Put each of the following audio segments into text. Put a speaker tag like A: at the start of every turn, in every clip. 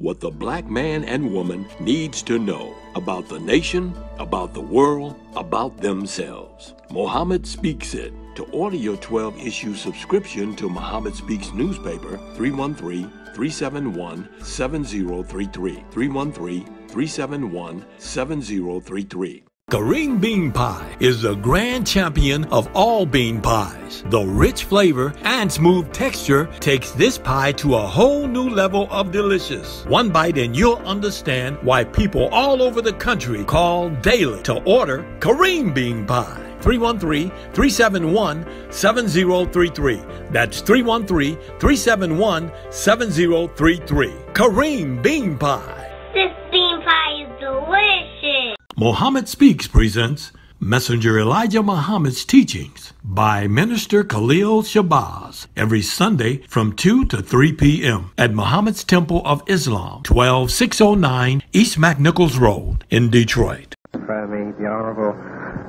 A: what the black man and woman needs to know about the nation, about the world, about themselves. Muhammad Speaks It. To order your 12-issue subscription to Muhammad Speaks newspaper, 313-371-7033. 313-371-7033. Kareem Bean Pie is the grand champion of all bean pies. The rich flavor and smooth texture takes this pie to a whole new level of delicious. One bite and you'll understand why people all over the country call daily to order Kareem Bean Pie. 313-371-7033. That's 313-371-7033. Kareem Bean Pie.
B: This bean pie is delicious.
A: Muhammad Speaks presents Messenger Elijah Muhammad's Teachings by Minister Khalil Shabazz every Sunday from 2 to 3 p.m. at Muhammad's Temple of Islam, 12609 East McNichols Road in Detroit.
C: In front of me, the Honorable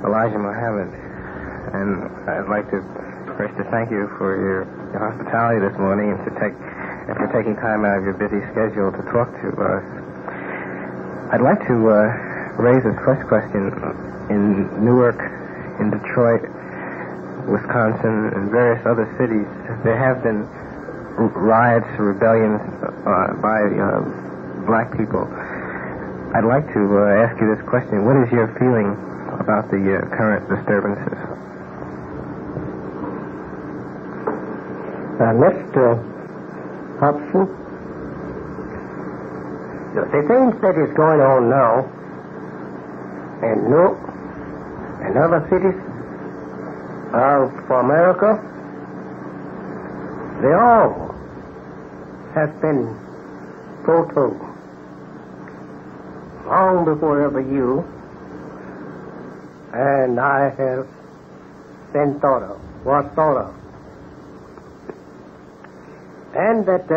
C: Elijah Muhammad, and I'd like to first to thank you for your hospitality this morning and for taking time out of your busy schedule to talk to us. I'd like to raise this first question. In Newark, in Detroit, Wisconsin, and various other cities, there have been riots, rebellions by black people. I'd like to ask you this question. What is your feeling about the current disturbances?
D: Mr. Hobson, the things that is going on now in Newark and other cities of America, they all have been foretold long before ever you and I have been was thought of. And that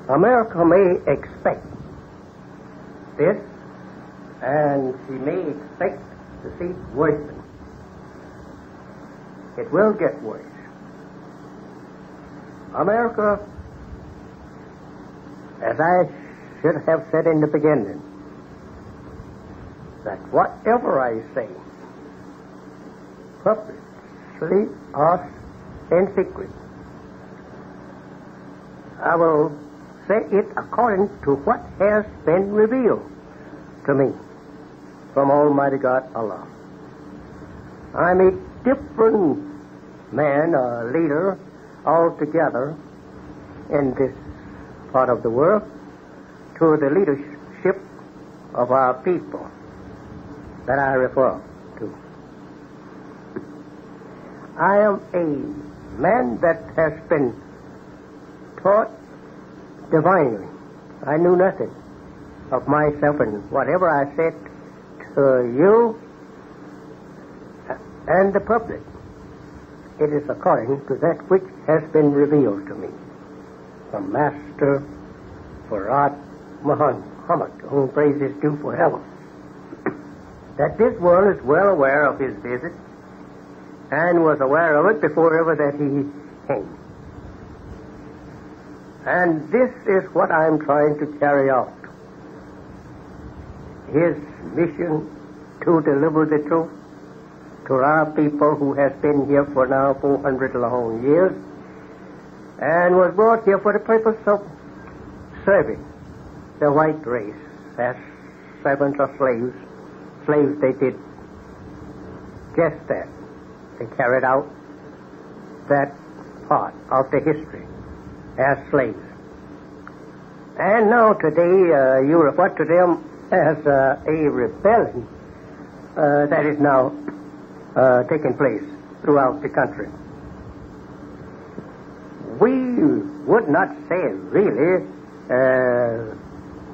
D: America may expect this, and she may expect to see worsening. It will get worse. America, as I should have said in the beginning, that whatever I say, publicly or in secret, I will say it according to what has been revealed to me from Almighty God Allah. I'm a different man, a leader altogether in this part of the world to the leadership of our people that I refer to. I am a man that has been taught divinely. I knew nothing of myself, and whatever I said to you and the public, it is according to that which has been revealed to me from Master Farad Muhammad, whom praise is due forever. That this world is well aware of his visit and was aware of it before ever that he came. And this is what I'm trying to carry out. His mission to deliver the truth to our people who has been here for now 400 long years and was brought here for the purpose of serving the white race as servants or slaves. Slaves, they did just that. They carried out that part of the history as slaves. And now today you refer to them as a rebellion that is now taking place throughout the country. We would not say really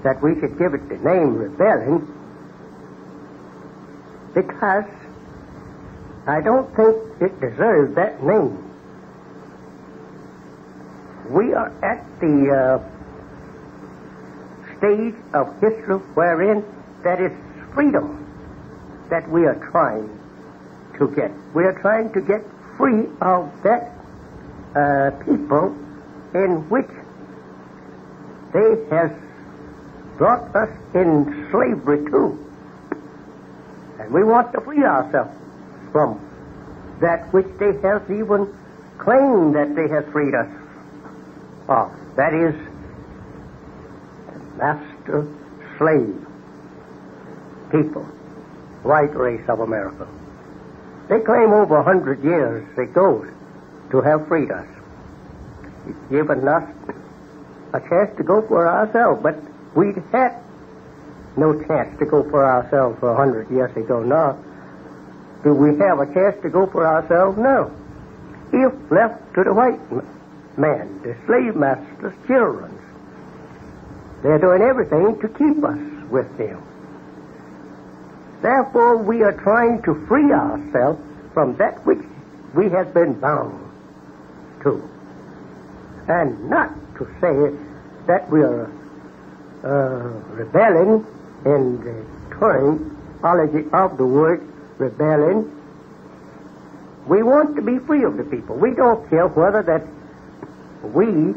D: that we should give it the name rebellion, because I don't think it deserves that name. We are at the stage of history wherein that is freedom that we are trying to get. We are trying to get free of that people in which they has brought us in slavery too. And we want to free ourselves from that which they have even claimed that they have freed us of. That is, master slave people, white race of America. They claim over 100 years ago to have freed us. It's given us a chance to go for ourselves, but we'd had no chance to go for ourselves for 100 years ago. Now, do we have a chance to go for ourselves? No. If left to the white man, the slave master's children, they're doing everything to keep us with them. Therefore, we are trying to free ourselves from that which we have been bound to. And not to say that we are rebelling in the terminology of the word rebelling. We want to be free of the people. We don't care whether that we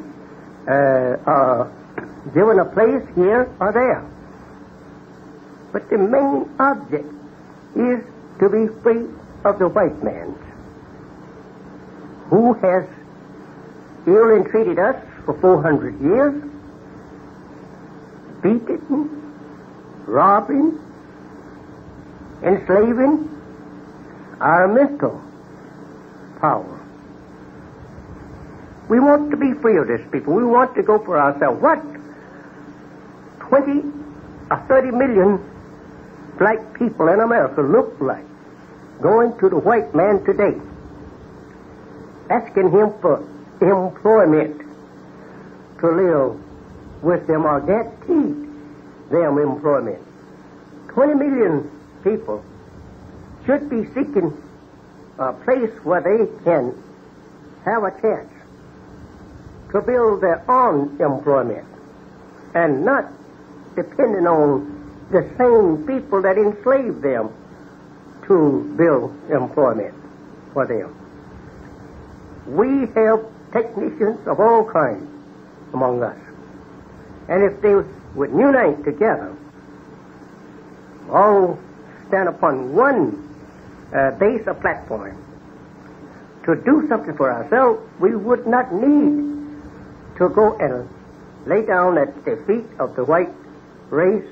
D: are given a place here or there. But the main object is to be free of the white man who has ill-entreated us for 400 years, beaten, robbing, enslaving our mental power. We want to be free of this people. We want to go for ourselves. What 20 or 30 million black people in America look like going to the white man today, asking him for employment to live with them or guarantee them employment. 20 million people should be seeking a place where they can have a chance to build their own employment and not depending on the same people that enslaved them to build employment for them. We have technicians of all kinds among us. And if they would unite together, all stand upon one base or platform to do something for ourselves, we would not need to go and lay down at the feet of the white race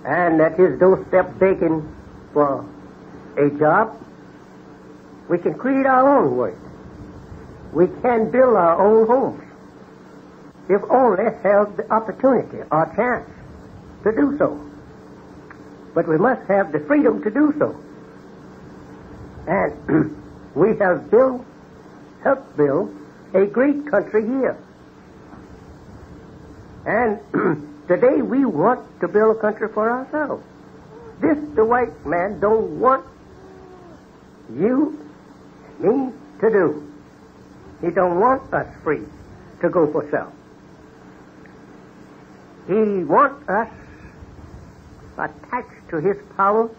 D: and at his doorstep begging for a job. We can create our own work. We can build our own homes if only have the opportunity or chance to do so. But we must have the freedom to do so. And we have helped build a great country here. And today we want to build a country for ourselves. This the white man don't want you and me to do. He don't want us free to go for self. He wants us attached to his power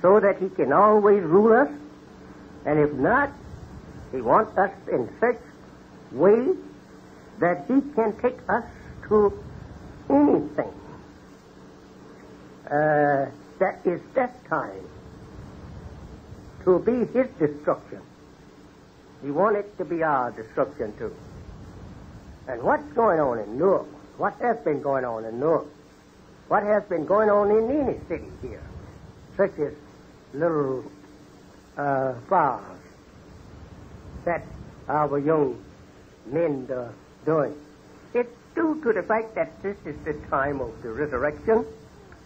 D: so that he can always rule us. And if not, he wants us in such way that he can take us to anything that is destined to be his destruction. He wants it to be our destruction too. And what's going on in Newark? What has been going on in Newark? What has been going on in any city here, such as little bars that our young men are doing? It's due to the fact that this is the time of the resurrection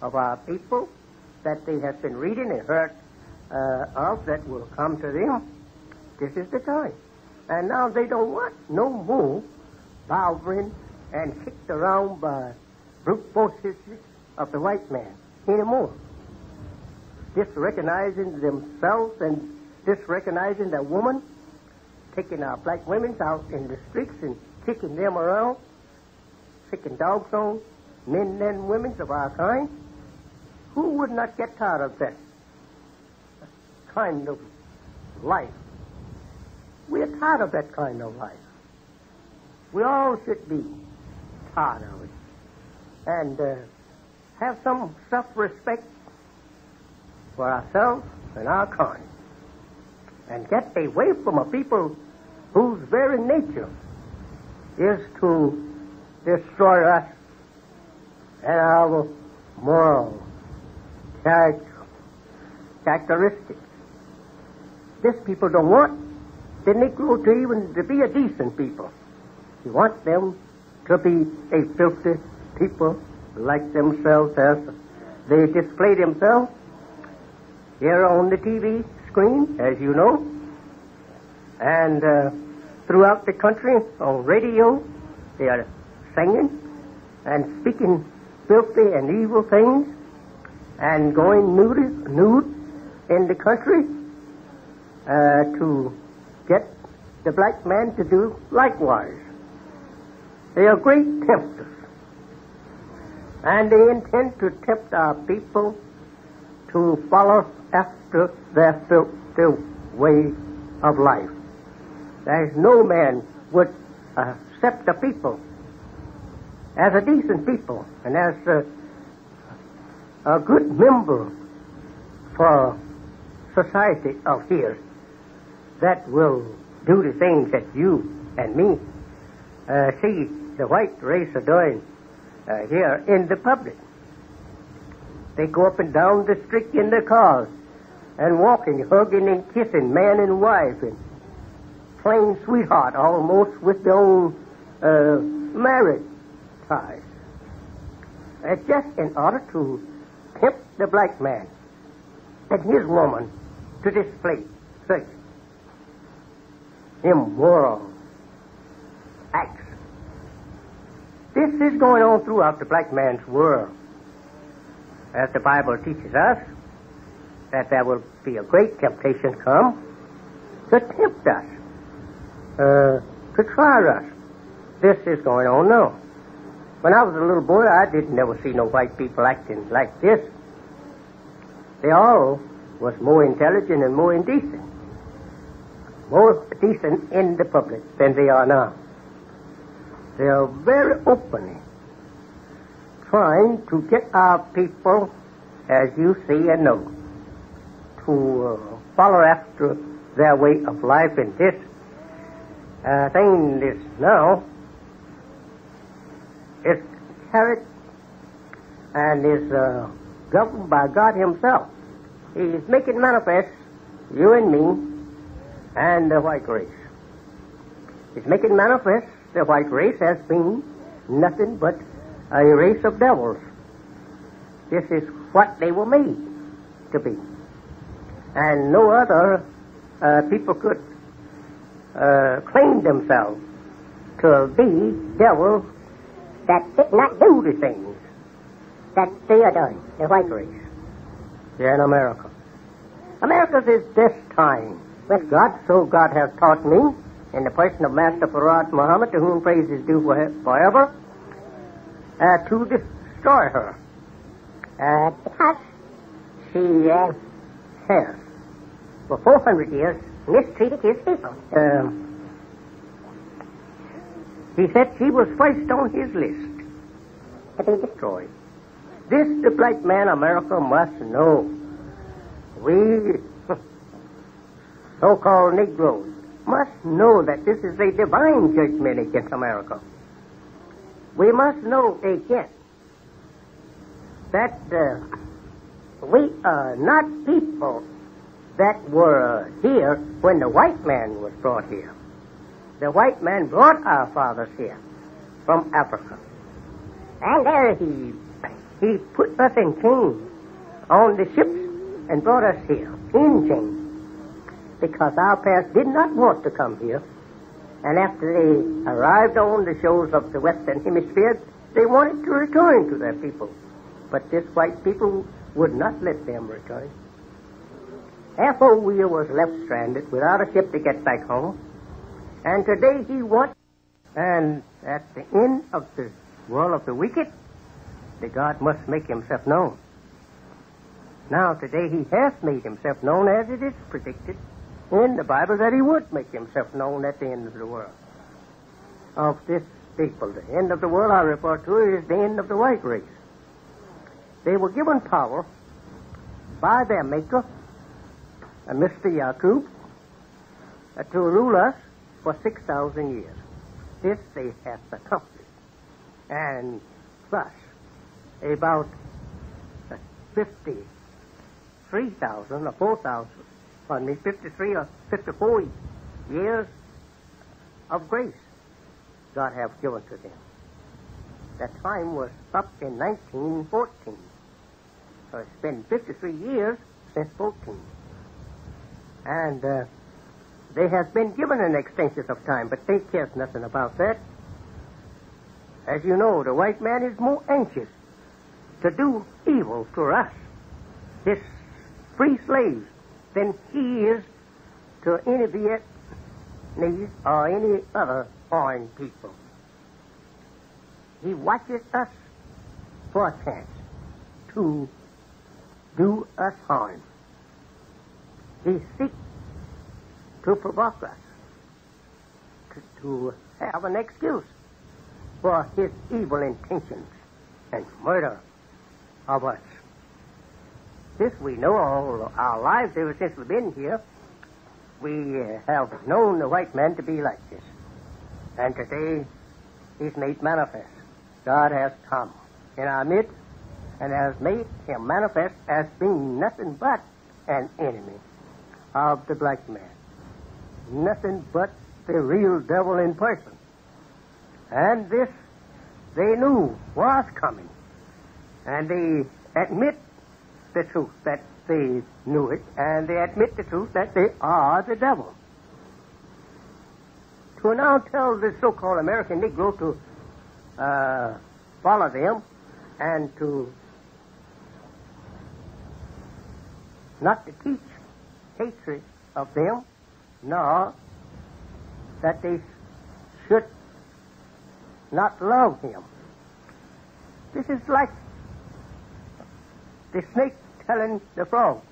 D: of our people that they have been reading and heard of that will come to them. This is the time. And now they don't want no more bothering and kicked around by brute forces of the white man anymore. Disrecognizing themselves and disrecognizing the woman, taking our black women out in the streets and kicking them around, kicking dogs on men and women of our kind. Who would not get tired of that kind of life? We're tired of that kind of life. We all should be tired of it. and have some self-respect for ourselves and our kind, and get away from a people whose very nature is to destroy us and our moral characteristics. This people don't want the Negro to even to be a decent people. He wants them to be a filthy people like themselves as they display themselves here on the TV screen, as you know, and throughout the country on radio. They are singing and speaking filthy and evil things and going nude in the country to get the black man to do likewise. They are great tempters, and they intend to tempt our people to follow after their filthy way of life. There is no man would accept a people as a decent people and as a good member for society of here that will do the things that you and me see the white race are doing here in the public. They go up and down the street in their cars and walking, hugging and kissing man and wife and playing sweetheart almost with their own marriage ties. Just in order to tempt the black man and his woman to display such immoral acts. This is going on throughout the black man's world. As the Bible teaches us, that there will be a great temptation come to tempt us, to try us. This is going on now. When I was a little boy, I didn't never see no white people acting like this. They all was more intelligent and more indecent. More decent in the public than they are now. They are very openly trying to get our people, as you see and know, to follow after their way of life in this thing. This now is carried and is governed by God Himself. He is making manifest you and me and the white race. He's making manifest the white race as being nothing but a race of devils. This is what they were made to be. And no other people could claim themselves to be devils that did not do the things that they are doing, the white race, here in America. America is this time when God has taught me, in the person of Master Farad Muhammad, to whom praise is due forever, to destroy her. Because she has, for 400 years, mistreated his people. He said she was first on his list to be destroyed. This the black man America must know. We so-called Negroes must know that this is a divine judgment against America. We must know again that we are not people that were here when the white man was brought here. The white man brought our fathers here from Africa. And there he put us in chains on the ships and brought us here in chains, because our parents did not want to come here. And after they arrived on the shores of the Western Hemisphere, they wanted to return to their people. But this white people would not let them return. Therefore, we was left stranded without a ship to get back home. And today he wants, and at the end of the world of the wicked, the God must make himself known. Now, today he has made himself known, as it is predicted in the Bible that he would make himself known at the end of the world. Of this people. The end of the world I refer to is the end of the white race. They were given power by their maker, Mr. Yaqub, to rule us for 6,000 years. This they have accomplished. And thus, about 53,000 or 4,000, 53 or 54 years of grace God have given to them. That time was up in 1914. So it's been 53 years since 14. And they have been given an extension of time, but they care nothing about that. As you know, the white man is more anxious to do evil to us, his free slaves, than he is to any Vietnamese or any other foreign people. He watches us for a chance to do us harm. He seeks to provoke us, to have an excuse for his evil intentions and murder of us. This we know all our lives ever since we've been here. We have known the white man to be like this. And today he's made manifest. God has come in our midst and has made him manifest as being nothing but an enemy of the black man. Nothing but the real devil in person. And this they knew was coming. And they admit the truth that they knew it, and they admit the truth that they are the devil. To now tell the so-called American Negro to follow them and to not to teach hatred of them, nor that they should not love him. This is like the snake telling the frog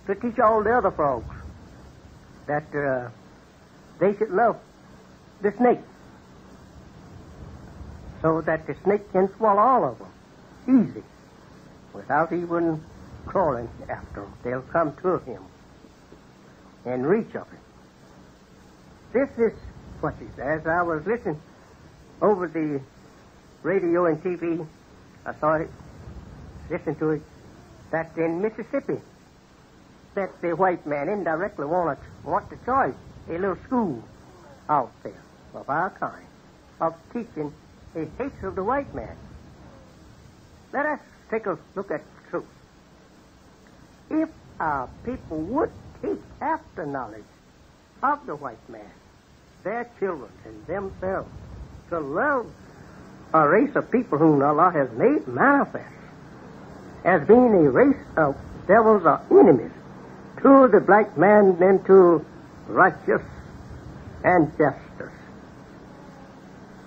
D: to teach all the other frogs that they should love the snake so that the snake can swallow all of them easy without even crawling after them. They'll come to him in reach of him. This is what he says. I was listening over the radio and TV. I saw it, listened to it, that in Mississippi, that the white man indirectly want to charge a little school out there of our kind of teaching a hatred of the white man. Let us take a look at the truth. If our people would take after knowledge of the white man, their children and themselves, to love a race of people whom Allah has made manifest as being a race of devils or enemies to the black man and to righteous ancestors,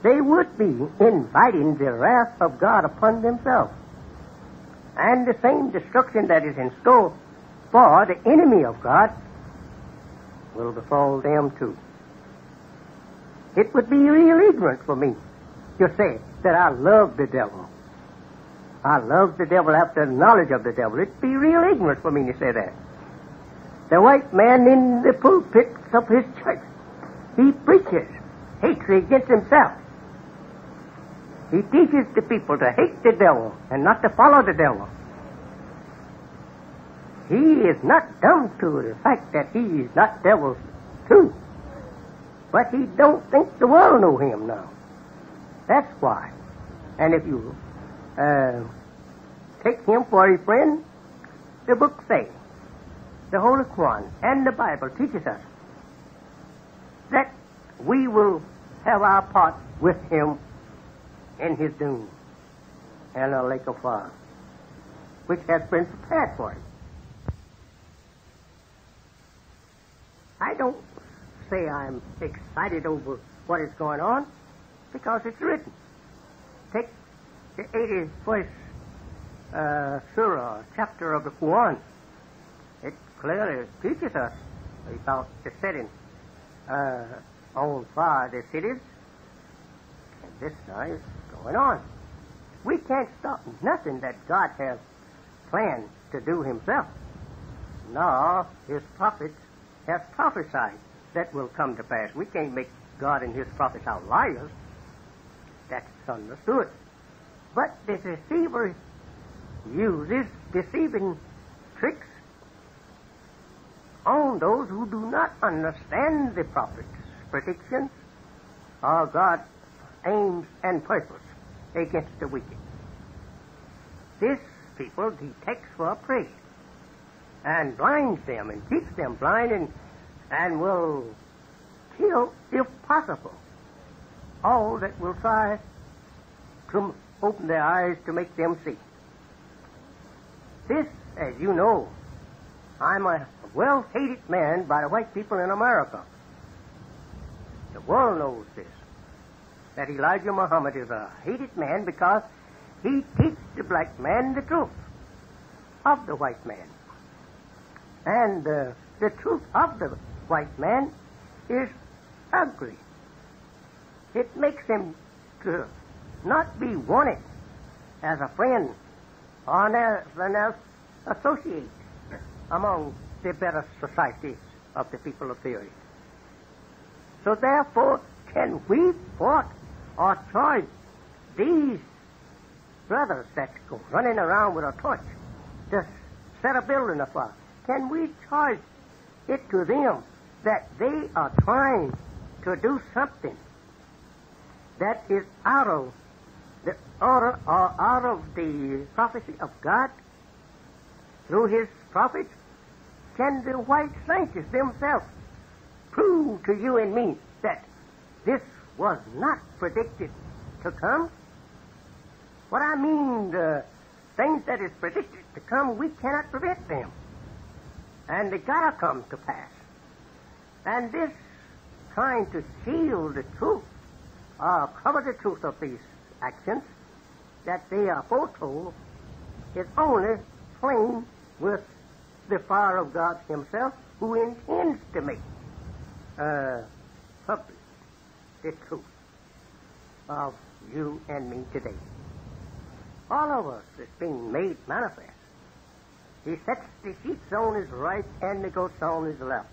D: they would be inviting the wrath of God upon themselves. And the same destruction that is in store for the enemy of God will befall them too. It would be real ignorant for me to say that I love the devil. I love the devil after the knowledge of the devil. It'd be real ignorant for me to say that. The white man in the pulpit of his church, he preaches hatred against himself. He teaches the people to hate the devil and not to follow the devil. He is not dumb to the fact that he is not devil too. But he don't think the world know him now. That's why. And if you take him for a friend, the book says, the Holy Quran and the Bible teaches us that we will have our part with him in his doom and a lake of fire, which has been prepared for him. I don't say I'm excited over what is going on, because it's written. Take the 81st surah, chapter of the Quran. It clearly teaches us about the setting on fire the cities this is going on. We can't stop nothing that God has planned to do himself. No, his prophets have prophesied that will come to pass. We can't make God and his prophets out liars. That's understood. But the deceiver uses deceiving tricks on those who do not understand the prophet's predictions or God's aims and purpose against the wicked. This people he takes for a prey and blinds them and keeps them blind and will kill, if possible, all that will try to open their eyes to make them see. This, as you know, I'm a well-hated man by the white people in America. The world knows this, that Elijah Muhammad is a hated man because he teaches the black man the truth of the white man. And the truth of the white man is ugly. It makes him to not be wanted as a friend or as an associate among the better societies of the people of the earth. So therefore, can we thwart or charge these brothers that go running around with a torch to set a building afire? Can we charge it to them that they are trying to do something that is out of the order or out of the prophecy of God through his prophets? Can the white scientists themselves prove to you and me that this was not predicted to come? What I mean, the things that is predicted to come, we cannot prevent them. And they gotta come to pass. And this trying to shield the truth, cover the truth of these actions that they are foretold, is only playing with the fire of God himself, who intends to make public the truth of you and me today. All of us is being made manifest. He sets the sheep on his right and the goats on his left.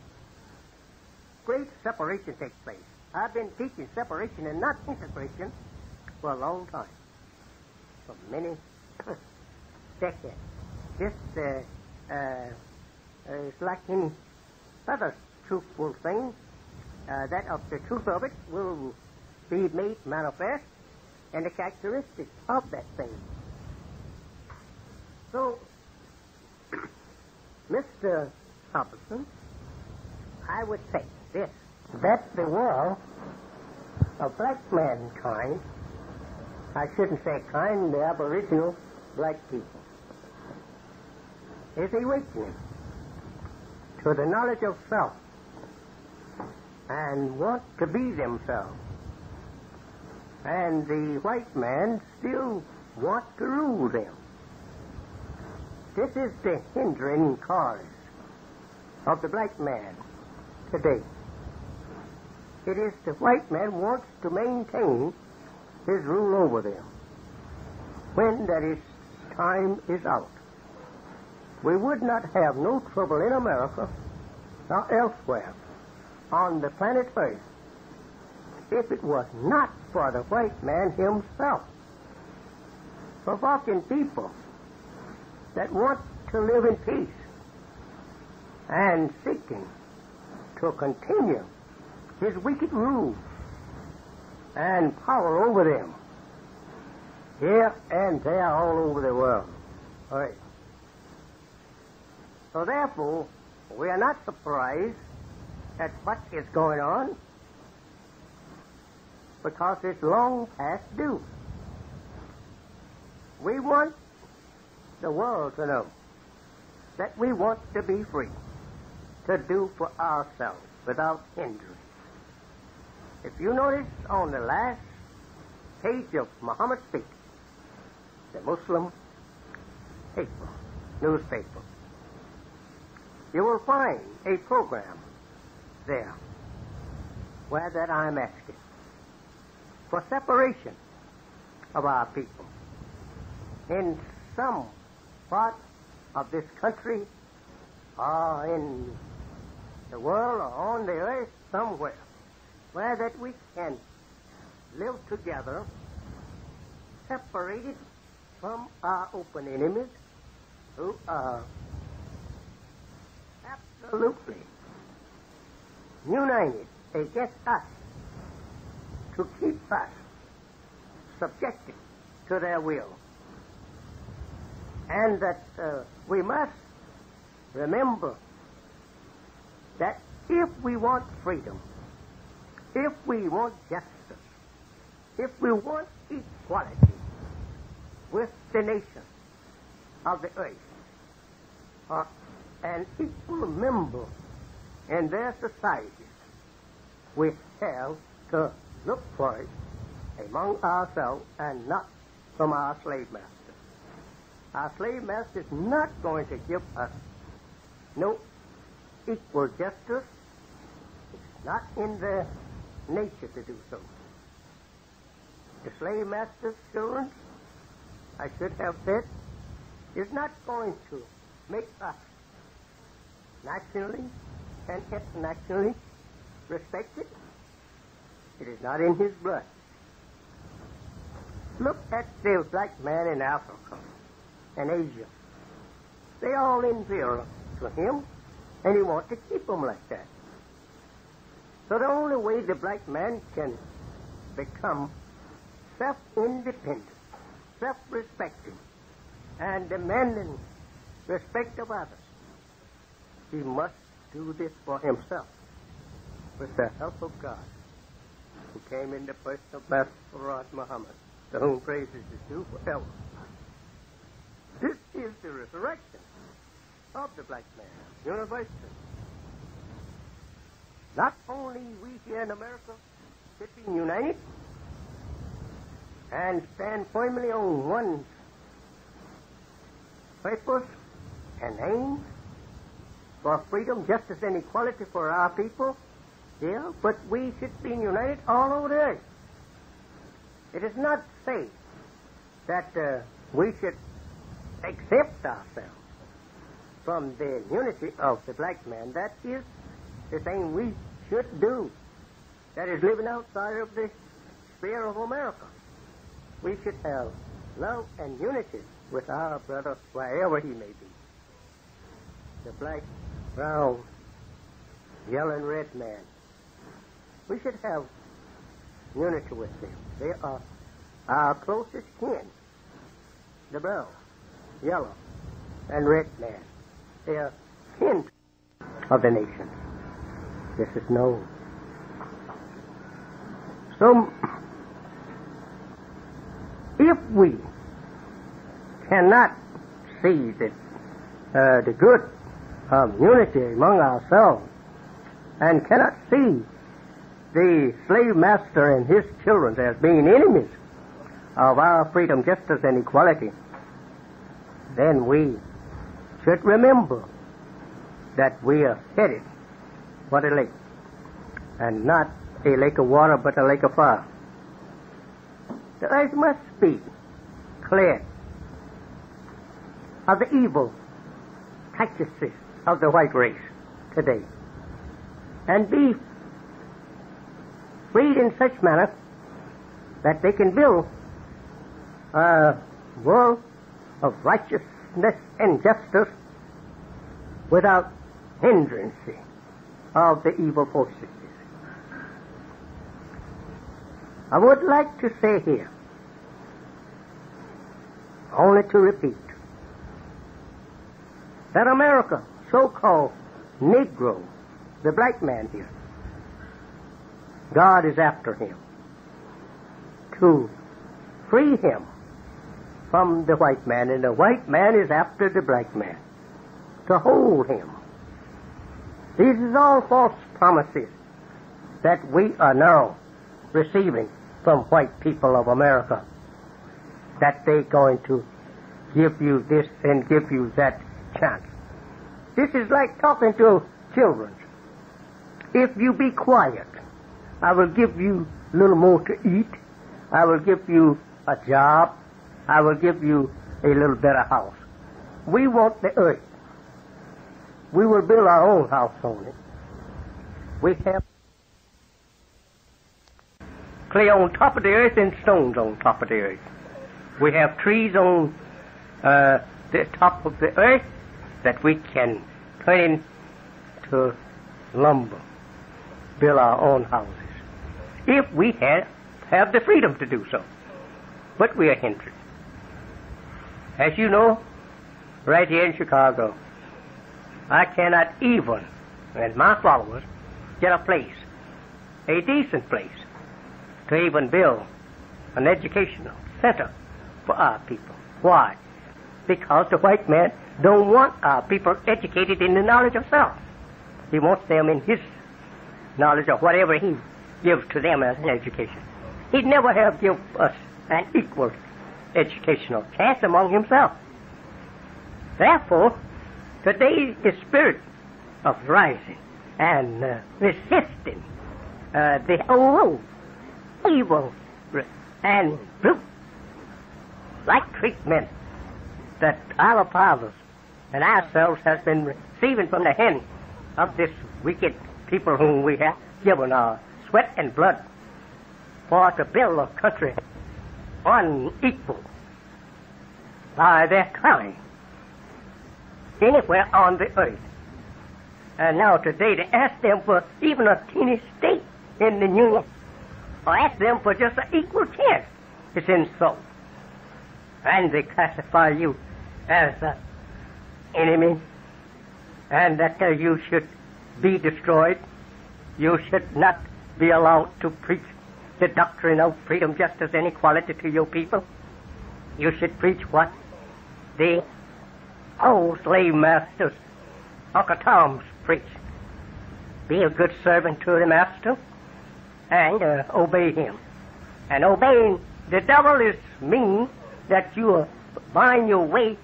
D: Great separation takes place. I've been teaching separation and not integration for a long time, for many decades. This is like any other truthful thing, that of the truth of it will be made manifest and the characteristics of that thing. So, Mr. Hobson, I would say this, that the world of black mankind, I shouldn't say kind, the aboriginal black people, is awakening to the knowledge of self and want to be themselves. And the white man still wants to rule them. This is the hindering cause of the black man today. It is the white man wants to maintain his rule over them when that his time is out. We would not have no trouble in America or elsewhere on the planet Earth if it was not for the white man himself provoking people that want to live in peace and seeking to continue his wicked rule and power over them here and there all over the world. All right. So therefore, we are not surprised at what is going on because it's long past due. We want the world to know that we want to be free, to do for ourselves without hindrance. If you notice on the last page of Muhammad's speech, the Muslim paper, newspaper, you will find a program there where that I'm asking. for separation of our people. In some part of this country, or in the world, or on the earth somewhere, where that we can live together, separated from our open enemies, who are absolutely united against us to keep us subjected to their will. And that we must remember that if we want freedom, if we want justice, if we want equality with the nations of the earth, or an equal member in their societies, we have to look for it among ourselves and not from our slave masters. Our slave master is not going to give us no equal justice. It's not in their nature to do so. The slave master's children, I should have said, is not going to make us nationally and internationally respected. It is not in his blood. Look at the black man in Africa and Asia. They all inferior to him, and he wants to keep them like that. So the only way the black man can become self-independent, self-respecting, and demanding respect of others, he must do this for himself with the help of God, who came in the person of Master Muhammad, to whom praises is due forever. This is the resurrection of the black man, universally. Not only we here in America should be united and stand firmly on one purpose and aim for freedom, justice, and equality for our people, yeah, but we should be united all over the earth. It is not safe that we should accept ourselves from the unity of the black man. That is the thing we should do. That is living outside of the sphere of America. We should have love and unity with our brother wherever he may be. The black, brown, yellow, and red man. We should have unity with them. They are our closest kin. The brown, yellow, and red man. They are kin of the nation. This is known. So, if we cannot see the good of unity among ourselves and cannot see the slave master and his children as being enemies of our freedom, justice, and equality, then we should remember that we are headed for the lake, and not a lake of water, but a lake of fire. The earth must be cleared of the evil practices of the white race today, and be freed in such manner that they can build a world of righteousness and justice without hindrance of the evil forces. I would like to say here, only to repeat, that America, so-called Negro, the black man here, God is after him to free him from the white man, and the white man is after the black man to hold him. These are all false promises that we are now receiving from white people of America, that they're going to give you this and give you that chance. This is like talking to children. If you be quiet, I will give you a little more to eat, I will give you a job. I will give you a little better house. We want the earth. We will build our own house on it. We have clay on top of the earth and stones on top of the earth. We have trees on the top of the earth that we can turn into lumber, build our own houses, if we have the freedom to do so. But we are hindered. As you know, right here in Chicago, I cannot even, and my followers, get a place, a decent place, to even build an educational center for our people. Why? Because the white man don't want our people educated in the knowledge of self. He wants them in his knowledge of whatever he gives to them as an education. He'd never have given us an equal educational chance among himself. Therefore, today the spirit of rising and resisting the old evil and brute like treatment that our fathers and ourselves has been receiving from the hand of this wicked people whom we have given our sweat and blood for to build a country unequal by their kind anywhere on the earth. And now today to ask them for even a teeny state in the Union, or ask them for just an equal chance, is insult. And they classify you as an enemy, and that you should be destroyed. You should not be allowed to preach the doctrine of freedom, justice, and equality to your people. You should preach what the old slave masters, Uncle Tom's, preach. Be a good servant to the master and obey him. And obeying the devil is mean that you are buying your way,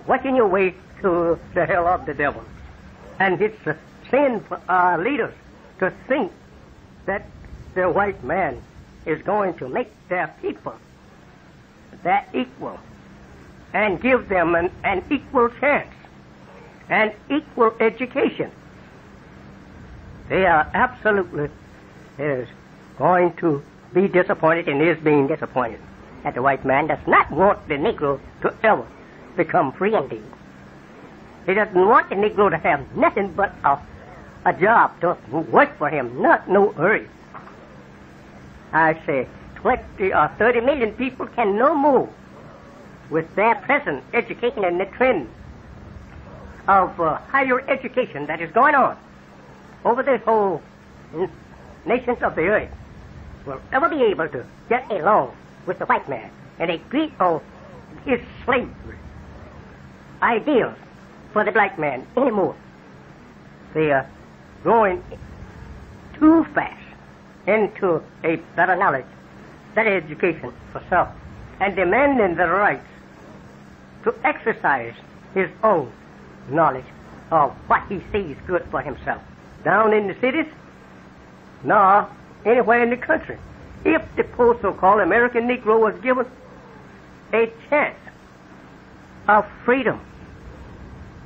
D: working your way to the hell of the devil. And it's a sin for our leaders to think that the white man is going to make their people their equal and give them an equal chance, an equal education. They are absolutely going to be disappointed and is being disappointed that the white man does not want the Negro to ever become free indeed. He doesn't want the Negro to have nothing but a job to work for him, not no hurry. I say 20 or 30 million people can no more with their present education and the trend of higher education that is going on over the whole nations of the earth will ever be able to get along with the white man and agree on his slavery ideals for the black man anymore. They are going too fast into a better knowledge, better education for self, and demanding the rights to exercise his own knowledge of what he sees good for himself. Down in the cities, nor anywhere in the country, if the poor so-called American Negro was given a chance of freedom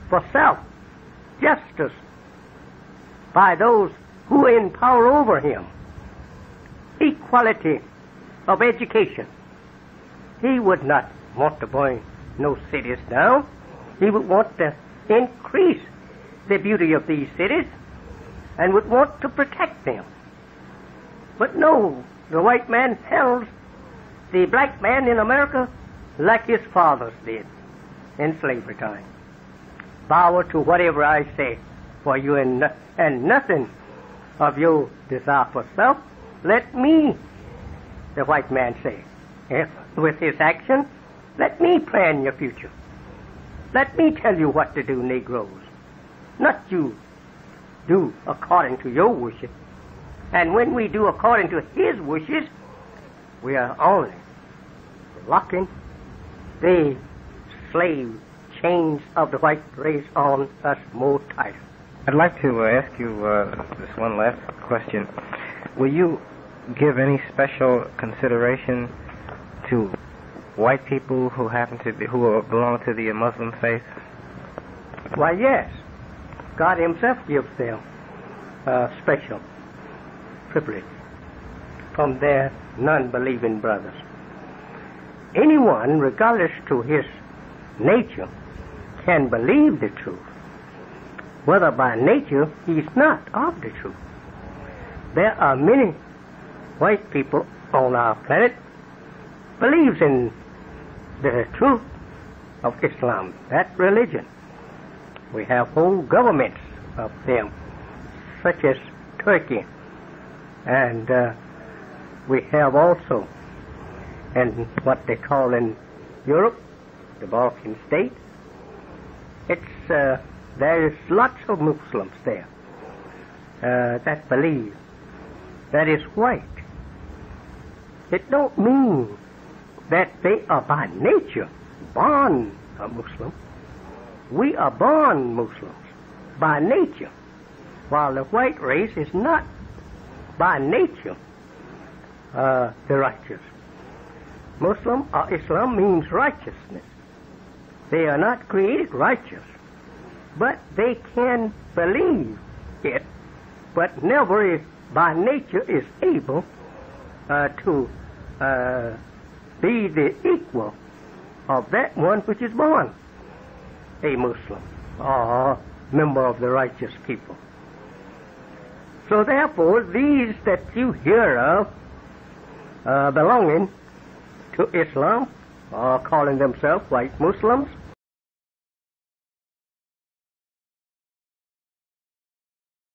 D: for self-justice by those who are in power over him, equality of education, he would not want to burn no cities down. He would want to increase the beauty of these cities and would want to protect them. But no, the white man tells the black man in America like his fathers did in slavery time. Bow to whatever I say for you and nothing of your desire for self. Let me, the white man say, if with his action, let me plan your future. Let me tell you what to do, Negroes. Not you do according to your wishes. And when we do according to his wishes, we are only locking the slave chains of the white race on us more tighter.
C: I'd like to ask you this one last question. Will you give any special consideration to white people who belong to the Muslim faith?
D: Why, yes. God himself gives them special privilege from their non-believing brothers. Anyone, regardless to his nature, can believe the truth, whether by nature he's not of the truth. There are many white people on our planet believes in the truth of Islam, that religion. We have whole governments of them, such as Turkey, and we have also, and what they call in Europe, the Balkan states. There is lots of Muslims there that believe that is white. It don't mean that they are by nature born a Muslim. We are born Muslims by nature, while the white race is not by nature the righteous. Muslim or Islam means righteousness. They are not created righteous, but they can believe it, but never by nature is able to be the equal of that one which is born a Muslim or member of the righteous people. So therefore, these that you hear of belonging to Islam or calling themselves white Muslims